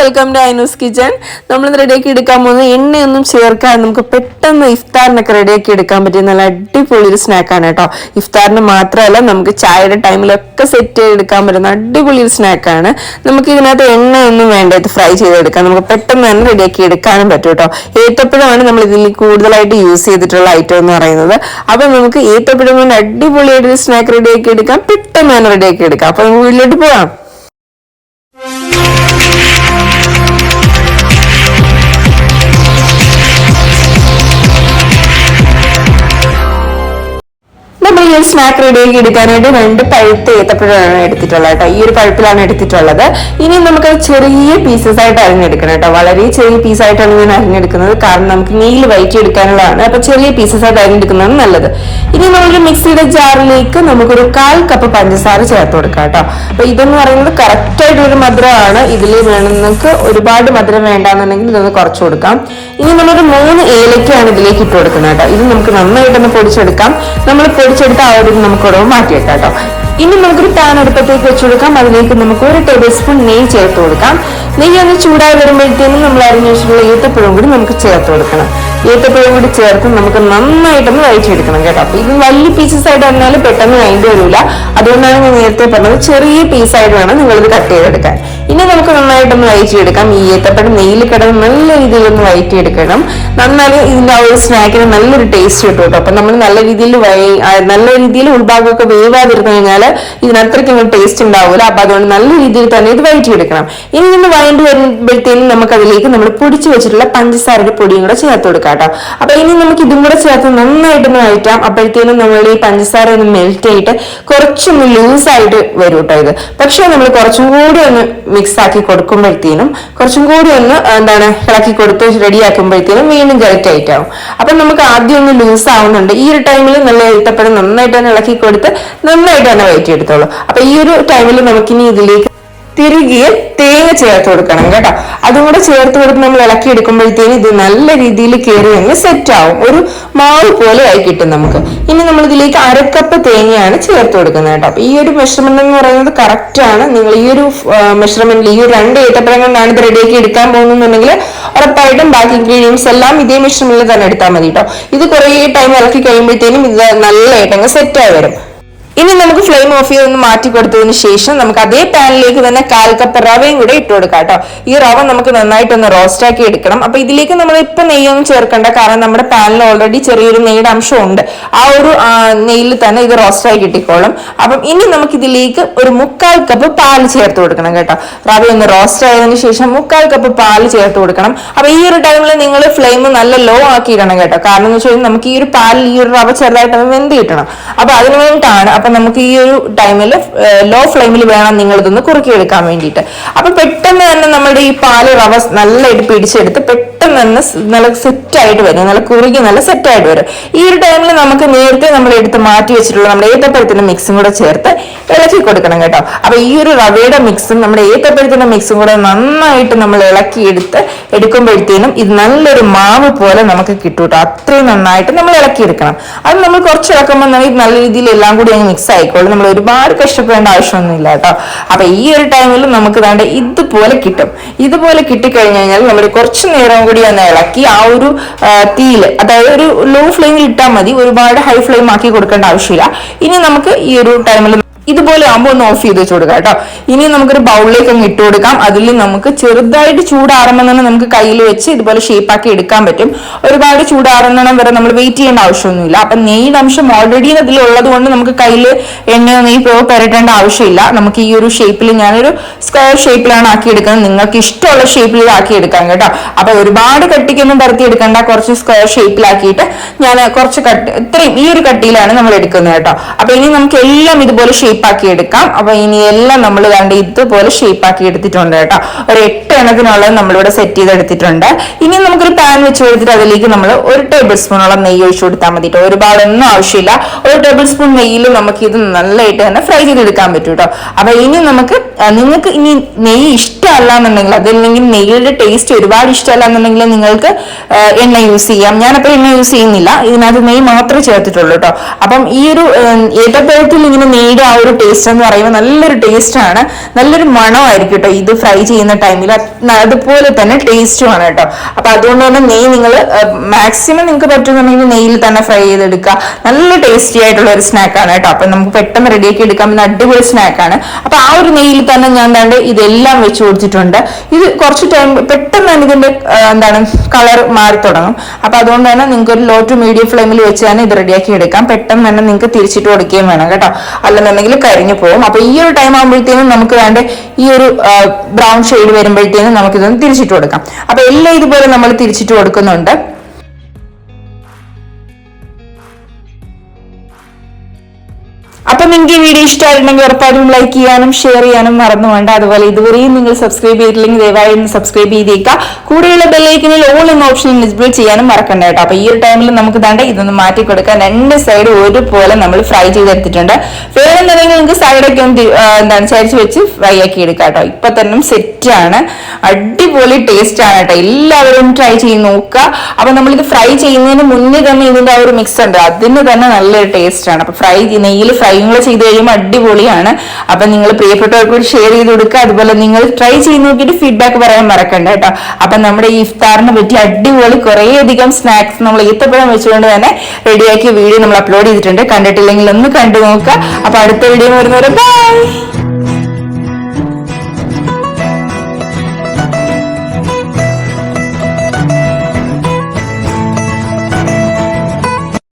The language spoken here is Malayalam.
Welcome to ഐനൂസ് kitchen. നമ്മൾ റെഡിയാക്കി എടുക്കാൻ പോകുന്നത് എണ്ണയൊന്നും ചേർക്കാൻ നമുക്ക് പെട്ടെന്ന് ഇഫ്താറിനൊക്കെ റെഡിയാക്കി എടുക്കാൻ പറ്റിയ നല്ല അടിപൊളി ഒരു സ്നാക്കാണ് കേട്ടോ. ഇഫ്താറിന് മാത്രമല്ല നമുക്ക് ചായയുടെ ടൈമിലൊക്കെ സെറ്റ് ചെയ്തെടുക്കാൻ പറ്റുന്ന അടിപൊളി ഒരു സ്നാക്കാണ്. നമുക്ക് ഇതിനകത്ത് എണ്ണയൊന്നും വേണ്ട, ഇത് ഫ്രൈ ചെയ്തെടുക്കാം. നമുക്ക് പെട്ടെന്ന് തന്നെ റെഡിയാക്കി എടുക്കാനും പറ്റും കേട്ടോ. ഏത്തപ്പഴമാണ് നമ്മൾ ഇതിൽ കൂടുതലായിട്ട് യൂസ് ചെയ്തിട്ടുള്ള ഐറ്റം എന്ന് പറയുന്നത്. അപ്പൊ നമുക്ക് ഏത്തപ്പഴം കൊണ്ട് അടിപൊളിയായിട്ട് ഒരു സ്നാക്ക് റെഡിയാക്കി എടുക്കാം, പെട്ടെന്ന് തന്നെ റെഡിയാക്കി എടുക്കാം. അപ്പൊ നമുക്ക് വീട്ടിലോട്ട് പോവാം. നമ്മൾ ഈ ഒരു സ്നാക്ക് റെഡിയാക്കി എടുക്കാനായിട്ട് 2 പഴുത്ത ഏത്തപ്പഴമാണ് എടുത്തിട്ടുള്ളത് കേട്ടോ. ഈ ഒരു പഴുപ്പിലാണ് എടുത്തിട്ടുള്ളത്. ഇനി നമുക്ക് ചെറിയ പീസസ് ആയിട്ട് അരിഞ്ഞെടുക്കണം കേട്ടോ. വളരെ ചെറിയ പീസായിട്ടാണ് ഞാൻ അരിഞ്ഞെടുക്കുന്നത്, കാരണം നമുക്ക് നെയ്യിൽ വയറ്റി എടുക്കാനുള്ളതാണ്. അപ്പൊ ചെറിയ പീസസ് ആയിട്ട് അരിഞ്ഞെടുക്കുന്നതാണ് നല്ലത്. ഇനി നമ്മളൊരു മിക്സിയുടെ ജാറിലേക്ക് നമുക്കൊരു 1/4 കപ്പ് പഞ്ചസാര ചേർത്ത് കൊടുക്കാം കേട്ടോ. അപ്പൊ ഇതെന്ന് പറയുന്നത് കറക്റ്റ് ആയിട്ടൊരു മധുരമാണ്. ഇതിൽ വേണമെന്നൊക്കെ ഒരുപാട് മധുരം വേണ്ടാന്നുണ്ടെങ്കിൽ ഇതൊന്ന് കുറച്ച് കൊടുക്കാം. ഇനി നമ്മളൊരു 3 ഏലക്കയാണ് ഇതിലേക്ക് ഇട്ട് കൊടുക്കുന്നത് കേട്ടോ. ഇത് നമുക്ക് നന്നായിട്ടൊന്ന് പൊടിച്ചെടുക്കാം. നമ്മൾ പൊടിച്ചെടുത്ത ആ ഒരു നമുക്ക് ഉടവ് മാറ്റി വെക്കാം കേട്ടോ. ഇനി നമുക്കൊരു പാൻ അടുപ്പത്തേക്ക് വെച്ച് കൊടുക്കാം. അതിലേക്ക് നമുക്ക് 1 ടേബിൾ സ്പൂൺ നെയ്യ് ചേർത്ത് കൊടുക്കാം. നെയ്യ് ഒന്ന് ചൂടായി വരുമ്പോഴത്തേനും നമ്മൾ അരിഞ്ഞു വെച്ചിട്ടുള്ള ഏത്തപ്പഴം കൂടി നമുക്ക് ചേർത്ത് കൊടുക്കണം. ഏത്തപ്പഴം കൂടി ചേർത്ത് നമുക്ക് നന്നായിട്ടൊന്ന് വഴിച്ചെടുക്കണം കേട്ടോ. അപ്പൊ ഇത് വലിയ പീസസ് ആയിട്ട് പറഞ്ഞാൽ പെട്ടെന്ന് കഴിഞ്ഞു വരില്ല. അതുകൊണ്ടാണ് ഞാൻ നേരത്തെ പറഞ്ഞത് ചെറിയ പീസായിട്ട് വേണം നിങ്ങളിത് കട്ട് ചെയ്തെടുക്കാൻ. ഇനി നമുക്ക് നന്നായിട്ടൊന്ന് വഴിച്ചെടുക്കാം. ഈ ഏത്തപ്പഴം നെയ്യിൽ കിടന്ന് നല്ല രീതിയിലൊന്ന് വഴറ്റിയെടുക്കണം. നന്നായി ഇതിന്റെ ആ ഒരു സ്നാക്കിന് നല്ലൊരു ടേസ്റ്റ് കിട്ടും കേട്ടോ. അപ്പൊ നമ്മൾ നല്ല രീതിയിൽ ഉൾഭാഗമൊക്കെ വേവാതിരുന്നു കഴിഞ്ഞാൽ ഇതിനത്രയ്ക്ക് ടേസ്റ്റ് ഉണ്ടാവില്ല. അപ്പൊ അതുകൊണ്ട് നല്ല രീതിയിൽ തന്നെ ഇത് വഴറ്റിയെടുക്കണം. ഇനി നിന്ന് വഴണ്ടി വരുമ്പോഴത്തേനും നമുക്ക് അതിലേക്ക് നമ്മൾ പൊടിച്ചു വെച്ചിട്ടുള്ള പഞ്ചസാരയുടെ പൊടിയും കൂടെ ചേർത്ത് കൊടുക്കാം കേട്ടോ. അപ്പൊ ഇനി നമുക്ക് ഇതും കൂടെ ചേർത്ത് നന്നായിട്ടൊന്ന് വഴറ്റാം. അപ്പോഴത്തേനും നമ്മൾ ഈ പഞ്ചസാര ഒന്ന് മെൽറ്റ് ആയിട്ട് കുറച്ചൊന്ന് ലൂസായിട്ട് വരും കേട്ടോ ഇത്. പക്ഷെ നമ്മൾ കുറച്ചും കൂടി ഒന്ന് മിക്സ് ആക്കി കൊടുക്കുമ്പോഴത്തേനും കുറച്ചും കൂടി ഒന്ന് ഇളക്കി കൊടുത്ത് റെഡിയാക്കുമ്പോഴത്തേനും വീണ്ടും ഗെറ്റ് ആയിട്ട് ആവും. അപ്പൊ നമുക്ക് ആദ്യം ഒന്ന് ലൂസ് ആവുന്നുണ്ട്. ഈ ഒരു ടൈമിൽ നല്ല ഏത്തപ്പഴം നന്നായിട്ട് തന്നെ ഇളക്കി കൊടുത്ത് നന്നായിട്ട് തന്നെ വഴറ്റിയെടുത്തോളൂ. അപ്പൊ ഈ ഒരു ടൈമിൽ നമുക്കിനി ഇതിലേക്ക് തിരികെ തേങ്ങ ചേർത്ത് കൊടുക്കണം കേട്ടോ. അതും കൂടെ ചേർത്ത് കൊടുത്ത് നമ്മൾ ഇളക്കി എടുക്കുമ്പോഴത്തേനും ഇത് നല്ല രീതിയിൽ കയറി അങ്ങ് സെറ്റ് ആവും. ഒരു മാവ് പോലെ ആയി കിട്ടും നമുക്ക്. ഇനി നമ്മൾ ഇതിലേക്ക് 1/2 കപ്പ് തേങ്ങയാണ് ചേർത്ത് കൊടുക്കുന്നത് കേട്ടോ. ഈ ഒരു മെഷർമെന്റ് എന്ന് പറയുന്നത് കറക്റ്റ് ആണ്. നിങ്ങൾ ഈ ഒരു മെഷർമെന്റിൽ ഈ ഒരു 2 ഏത്തപ്പഴം കൊണ്ടാണ് ഇത് റെഡിയാക്കി എടുക്കാൻ പോകുന്നുണ്ടെങ്കിൽ ഉറപ്പായിട്ടും ബാക്കി ഇൻഗ്രീഡിയൻസ് എല്ലാം ഇതേ മെഷർമെന്റിൽ തന്നെ എടുത്താൽ മതി കേട്ടോ. ഇത് കുറേ ടൈം ഇളക്കി കഴിയുമ്പോഴത്തേനും ഇത് നല്ലതായിട്ട് അങ്ങ് സെറ്റായി വരും. ഇനി നമുക്ക് ഫ്ലെയിം ഓഫ് ചെയ്തൊന്ന് മാറ്റി കൊടുത്തതിന് ശേഷം നമുക്ക് അതേ പാനിലേക്ക് തന്നെ 1/4 കപ്പ് റവയും കൂടെ ഇട്ട് കൊടുക്കാം കേട്ടോ. ഈ റവ നമുക്ക് നന്നായിട്ടൊന്ന് റോസ്റ്റ് ആക്കി എടുക്കണം. അപ്പൊ ഇതിലേക്ക് നമ്മൾ ഇപ്പൊ നെയ്യൊന്നും ചേർക്കണ്ട, കാരണം നമ്മുടെ പാനിൽ ഓൾറെഡി ചെറിയൊരു നെയ്യുടെ അംശം ഉണ്ട്. ആ ഒരു നെയ്യിൽ തന്നെ ഇത് റോസ്റ്റ് ആയി കിട്ടിക്കോളും. അപ്പം ഇനി നമുക്ക് ഇതിലേക്ക് ഒരു 1/4 കപ്പ് പാല് ചേർത്ത് കൊടുക്കണം കേട്ടോ. റവ ഒന്ന് റോസ്റ്റ് ആയതിനു ശേഷം 1/4 കപ്പ് പാല് ചേർത്ത് കൊടുക്കണം. അപ്പൊ ഈ ഒരു ടൈമിൽ നിങ്ങൾ ഫ്ലെയിം നല്ല ലോ ആക്കി ഇടണം കേട്ടോ. കാരണം എന്ന് വെച്ചാൽ നമുക്ക് ഈ ഒരു പാലിൽ ഈ ഒരു റവ ചെറുതായിട്ട് വെന്ത് കിട്ടണം. അപ്പൊ അതിനു വേണ്ടിയിട്ടാണ്. അപ്പൊ നമുക്ക് ഈ ഒരു ടൈമിൽ ലോ ഫ്ലെയിമിൽ വേണം നിങ്ങൾ ഇതൊന്ന് കുറുക്കിയെടുക്കാൻ വേണ്ടിയിട്ട്. അപ്പൊ പെട്ടെന്ന് തന്നെ നമ്മുടെ ഈ പാല് റവ നല്ലതായിട്ട് പിടിച്ചെടുത്ത് പെട്ടെന്ന് തന്നെ നല്ല സെറ്റ് ആയിട്ട് വരും, നല്ല കുറുകി നല്ല സെറ്റ് ആയിട്ട് വരും. ഈ ഒരു ടൈമിൽ നമുക്ക് നേരത്തെ നമ്മൾ എടുത്ത് മാറ്റി വെച്ചിട്ടുള്ള നമ്മുടെ ഏത്തപ്പഴത്തിന്റെ മിക്സും കൂടെ ചേർത്ത് ഇളക്കി കൊടുക്കണം കേട്ടോ. അപ്പൊ ഈ ഒരു റവയുടെ മിക്സും നമ്മുടെ ഏത്തപ്പഴത്തിന്റെ മിക്സും കൂടെ നന്നായിട്ട് നമ്മൾ ഇളക്കി എടുക്കുമ്പോഴത്തേനും ഇത് നല്ലൊരു മാവ് പോലെ നമുക്ക് കിട്ടും കേട്ടോ. അത്രയും നന്നായിട്ട് നമ്മൾ ഇളക്കിയെടുക്കണം. അത് നമ്മൾ കുറച്ച് ഇളക്കുമ്പോൾ ഇത് നല്ല രീതിയിൽ എല്ലാം കൂടി അങ്ങ് മിക്സ് ആയിക്കോളും. നമ്മൾ ഒരുപാട് കഷ്ടപ്പെടേണ്ട ആവശ്യമൊന്നുമില്ല കേട്ടോ. അപ്പൊ ഈ ഒരു ടൈമിൽ നമുക്ക് വേണ്ട ഇതുപോലെ കിട്ടും. ഇതുപോലെ കിട്ടിക്കഴിഞ്ഞു കഴിഞ്ഞാൽ നമ്മൾ കുറച്ച് നേരം കൂടി ഒന്ന് ഇളക്കി ആ ഒരു തീയില്, അതായത് ഒരു ലോ ഫ്ലെയിമിൽ ഇട്ടാൽ മതി, ഒരുപാട് ഹൈ ഫ്ലെയിം ആക്കി കൊടുക്കേണ്ട ആവശ്യമില്ല. ഇനി നമുക്ക് ഈ ഒരു ടൈമിൽ ഇതുപോലെ ആകുമ്പോൾ ഒന്ന് ഓഫ് ചെയ്ത് വെച്ച് കൊടുക്കാം കേട്ടോ. ഇനി നമുക്കൊരു ബൗളിലേക്ക് അങ്ങ് ഇട്ട് കൊടുക്കാം. അതിൽ നമുക്ക് ചെറുതായിട്ട് ചൂടാറുമ്പോൾ തന്നെ നമുക്ക് കയ്യിൽ വെച്ച് ഇതുപോലെ ഷേപ്പാക്കി എടുക്കാൻ പറ്റും. ഒരുപാട് ചൂടാറുന്നിടം വരെ നമ്മൾ വെയിറ്റ് ചെയ്യേണ്ട ആവശ്യമൊന്നുമില്ല. അപ്പൊ നെയ്യുടെ അംശം ഓൾറെഡി അതിലുള്ളത് കൊണ്ട് നമുക്ക് കയ്യിൽ എണ്ണയോ നെയ്യ് പുരട്ടേണ്ട ആവശ്യമില്ല. നമുക്ക് ഈ ഒരു ഷേപ്പിൽ ഞാനൊരു സ്ക്വയർ ഷേപ്പിലാണ് ആക്കി എടുക്കുന്നത്. നിങ്ങൾക്ക് ഇഷ്ടമുള്ള ഷേപ്പിൽ ആക്കി എടുക്കാം കേട്ടോ. അപ്പൊ ഒരുപാട് കട്ടിക്കൊന്നും പരത്തി എടുക്കണ്ട, കുറച്ച് സ്ക്വയർ ഷേപ്പിലാക്കിയിട്ട് ഞാൻ കുറച്ച് ഇത്രയും ഈ ഒരു കട്ടിയിലാണ് നമ്മൾ എടുക്കുന്നത് കേട്ടോ. അപ്പൊ ഇനി നമുക്ക് എല്ലാം ഇതുപോലെ ഷേപ്പാക്കി എടുക്കാം. അപ്പൊ ഇനി എല്ലാം നമ്മൾ കണ്ട് ഇതുപോലെ ഷേപ്പാക്കി എടുത്തിട്ടുണ്ട് കേട്ടോ. ഒരു 8 എണ്ണത്തിനുള്ളത് നമ്മളിവിടെ സെറ്റ് ചെയ്തെടുത്തിട്ടുണ്ട്. ഇനി നമുക്കൊരു പാൻ വെച്ച് കൊടുത്തിട്ട് അതിലേക്ക് നമ്മൾ 1 ടേബിൾ സ്പൂണോളം നെയ്യ് ഒഴിച്ചു കൊടുത്താൽ മതി കേട്ടോ. ഒരുപാടൊന്നും ആവശ്യമില്ല. 1 ടേബിൾ സ്പൂൺ നെയ്യിൽ നമുക്ക് ഇത് നല്ലതായിട്ട് തന്നെ ഫ്രൈ ചെയ്തെടുക്കാൻ പറ്റും കേട്ടോ. അപ്പൊ ഇനി നിങ്ങൾക്ക് ഇനി നെയ്യ് ഇഷ്ടമല്ല എന്നുണ്ടെങ്കിൽ, അതല്ലെങ്കിൽ നെയ്യുടെ ടേസ്റ്റ് ഒരുപാട് ഇഷ്ടമല്ല എന്നുണ്ടെങ്കിൽ നിങ്ങൾക്ക് എണ്ണ യൂസ് ചെയ്യാം. ഞാനപ്പോൾ എണ്ണ യൂസ് ചെയ്യുന്നില്ല, ഇതിനകത്ത് നെയ്യ് മാത്രമേ ചേർത്തിട്ടുള്ളൂ കേട്ടോ. അപ്പം ഈ ഒരു ഏത്തപ്പഴത്തിൽ ഇങ്ങനെ നെയ്യുടെ ആ ഒരു ടേസ്റ്റ് എന്ന് പറയുമ്പോൾ നല്ലൊരു ടേസ്റ്റ് ആണ്, നല്ലൊരു മണമായിരിക്കും കേട്ടോ ഇത് ഫ്രൈ ചെയ്യുന്ന ടൈമിൽ. അതുപോലെ തന്നെ ടേസ്റ്റുമാണ് കേട്ടോ. അപ്പൊ അതുകൊണ്ട് തന്നെ നെയ്യ് നിങ്ങൾ മാക്സിമം നിങ്ങൾക്ക് പറ്റുന്നുണ്ടെങ്കിൽ നെയ്യിൽ തന്നെ ഫ്രൈ ചെയ്തെടുക്കുക. നല്ല ടേസ്റ്റി ആയിട്ടുള്ള ഒരു സ്നാക്കാണ് കേട്ടോ. അപ്പൊ നമുക്ക് പെട്ടെന്ന് റെഡിയാക്കി എടുക്കാൻ പറ്റുന്ന അടിപൊളി സ്നാക്കാണ്. അപ്പൊ ആ ഒരു നെയ്യിൽ തന്നെ ഞാൻ കണ്ട് ഇതെല്ലാം വെച്ച് കൊടുത്തിട്ടുണ്ട്. ഇത് കുറച്ച് ടൈം പെട്ടെന്ന് തന്നെ ഇതിന്റെ കളർ മാറി തുടങ്ങും. അപ്പൊ അതുകൊണ്ട് തന്നെ നിങ്ങൾക്ക് ഒരു ലോ ടു മീഡിയം ഫ്ലെയിമിൽ വെച്ച് തന്നെ ഇത് റെഡിയാക്കി എടുക്കാം. പെട്ടെന്ന് തന്നെ നിങ്ങൾക്ക് തിരിച്ചിട്ട് കൊടുക്കുകയും വേണം കേട്ടോ, അല്ലെന്നുണ്ടെങ്കിൽ കരിഞ്ഞു പോകും. അപ്പൊ ഈ ഒരു ടൈം ആകുമ്പോഴത്തേനും നമുക്ക് വേണ്ട ഈ ഒരു ബ്രൗൺ ഷെയ്ഡ് വരുമ്പോഴത്തേനും നമുക്ക് ഇതൊന്ന് തിരിച്ചിട്ട് കൊടുക്കാം. അപ്പൊ എല്ലാം ഇതുപോലെ നമ്മൾ തിരിച്ചിട്ട് കൊടുക്കുന്നുണ്ട്. അപ്പൊ നിങ്ങൾക്ക് ഈ വീഡിയോ ഇഷ്ടമായിട്ടുണ്ടെങ്കിൽ ഉറപ്പായിട്ടും ലൈക്ക് ചെയ്യാനും ഷെയർ ചെയ്യാനും മറന്നു വേണ്ട. അതുപോലെ ഇതുവരെയും നിങ്ങൾ സബ്സ്ക്രൈബ് ചെയ്തില്ലെങ്കിൽ ദയവായി ഒന്ന് സബ്സ്ക്രൈബ് ചെയ്തേക്കുക. കൂടെയുള്ള ബെല്ലൈക്കനിൽ ഓൾ എന്ന ഓപ്ഷൻ എനേബിൾ ചെയ്യാനും മറക്കണ്ട കേട്ടോ. അപ്പൊ ഈ ഒരു ടൈമിൽ നമുക്ക് ഇതൊന്ന് മാറ്റി കൊടുക്കാൻ രണ്ട് സൈഡ് ഒരുപോലെ നമ്മൾ ഫ്രൈ ചെയ്തെടുത്തിട്ടുണ്ട്. വേണമെന്നുണ്ടെങ്കിൽ നിങ്ങൾക്ക് സൈഡൊക്കെ ഒന്ന് ചരിച്ച് വെച്ച് ഫ്രൈ ആക്കി എടുക്കാം കേട്ടോ. ഇപ്പൊ തന്നെ സെറ്റ് ആണ്, അടിപൊളി ടേസ്റ്റ് ആണ് കേട്ടോ. എല്ലാവരും ട്രൈ ചെയ്ത് നോക്കുക. അപ്പൊ നമ്മളിത് ഫ്രൈ ചെയ്യുന്നതിന് മുന്നേ തന്നെ ഇതിന്റെ ആ ഒരു മിക്സ് ഉണ്ട്, അതിന് തന്നെ നല്ലൊരു ടേസ്റ്റ് ആണ്. അപ്പൊ നെയ്യിൽ ഫ്രൈ ചെയ്ത് കഴിയുമ്പോൾ അടിപൊളിയാണ്. അപ്പൊ നിങ്ങൾ പ്രിയപ്പെട്ടവർക്ക് ഷെയർ ചെയ്ത് കൊടുക്കുക. അതുപോലെ നിങ്ങൾ ട്രൈ ചെയ്ത് നോക്കിയിട്ട് ഫീഡ്ബാക്ക് പറയാൻ മറക്കണ്ട കേട്ടോ. അപ്പൊ നമ്മുടെ ഈ ഇഫ്താറിനെ പറ്റി അടിപൊളി കുറേ അധികം സ്നാക്സ് നമ്മൾ ഈത്തപ്പഴം വെച്ചുകൊണ്ട് തന്നെ റെഡിയാക്കിയ വീഡിയോ നമ്മൾ അപ്ലോഡ് ചെയ്തിട്ടുണ്ട്. കണ്ടിട്ടില്ലെങ്കിൽ ഒന്ന് കണ്ടു നോക്കുക. അപ്പൊ അടുത്ത വീഡിയോ വരുന്നവരെ ബൈ.